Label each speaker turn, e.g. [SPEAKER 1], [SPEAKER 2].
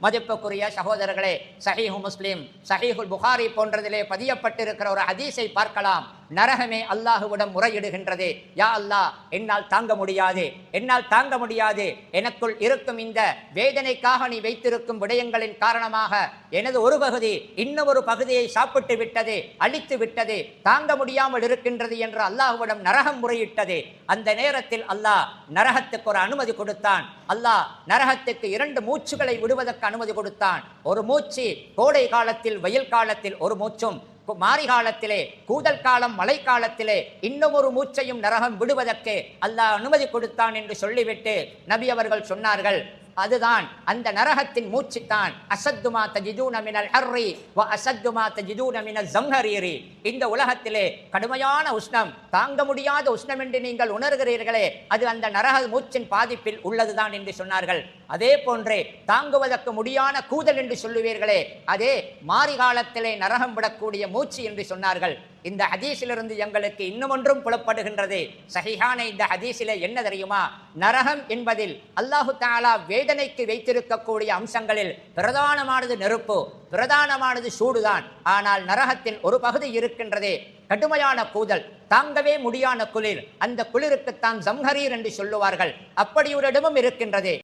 [SPEAKER 1] மதிப்புக்குரிய சகோதரர்களே, சஹீஹு முஸ்லிம், சஹீஹுல் புகாரி போன்றதிலே பதியப்பட்டிருக்கிற ஒரு ஹதீஸை பார்க்கலாம். நரகமே அல்லாஹுவிடம் முறையிடுகின்றது, யா அல்லாஹ், என்னால் தாங்க முடியாது, என்னால் தாங்க முடியாது. எனக்குள் இருக்கும் இந்த வேதனைக்காக நீ வைத்திருக்கும் விடயங்களின் காரணமாக எனது ஒரு பகுதி இன்னும் ஒரு பகுதியை சாப்பிட்டு விட்டது, அழித்து விட்டது, தாங்க முடியாமல் இருக்கின்றது என்று அல்லாஹுவிடம் நரகம் முறையிட்டது. அந்த நேரத்தில் அல்லாஹ் நரகத்துக்கு ஒரு அனுமதி கொடுத்தான். அல்லாஹ் நரகத்துக்கு 2 மூச்சுகளை விடுவதற்கு அனுமதி கொடுத்தான். ஒரு மூச்சு கோடை காலத்தில், வெயில் காலத்தில் ஒரு மூச்சும், மாரி காலத்திலே, கூதல் காலம், மழை காலத்திலே இன்னும் ஒரு மூச்சையும் நரகம் விடுவதற்கு அல்லாஹ் அனுமதி கொடுத்தான் என்று சொல்லிவிட்டு நபி அவர்கள் சொன்னார்கள், அதுதான் அந்த நரகத்தின் மூச்சுத்தான். அசத்துமா தஜிதூன மினல் ஹர்ரி வ அசத்துமா தஜிதூன மினல் ஜம்ஹரீரி. இந்த உலகத்திலே கடுமையான உஷ்ணம், தாங்க முடியாத உஷ்ணம் என்று நீங்கள் உணர்கிறீர்களே, அது அந்த நரக மூச்சின் பாதிப்பில் உள்ளதுதான் என்று சொன்னார்கள். அதே போன்றே தாங்குவதற்கு முடியான கூதல் என்று சொல்லுவீர்களே, அதே மாரி காலத்திலே நரகம் விடக்கூடிய மூச்சு என்று சொன்னார்கள். இந்த ஹதீஸிலிருந்து எங்களுக்கு இன்னும் ஒன்றும் புலப்படுகின்றது. சஹீஹான இந்த ஹதீஸிலே என்ன தெரியுமா? நரகம் என்பதில் அல்லாஹு தஆலா வேதனைக்கு வைத்திருக்கக்கூடிய அம்சங்களில் பிரதானமானது நெருப்பு, பிரதானமானது சூடுதான். ஆனால் நரகத்தில் ஒரு பகுதி இருக்கின்றதே, கடுமையான கூதல், தாங்கவே முடியான குளிர். அந்த குளிருக்குத்தான் ஜம்ஹரீர் என்று சொல்லுவார்கள். அப்படி ஒரு இடமும் இருக்கின்றது.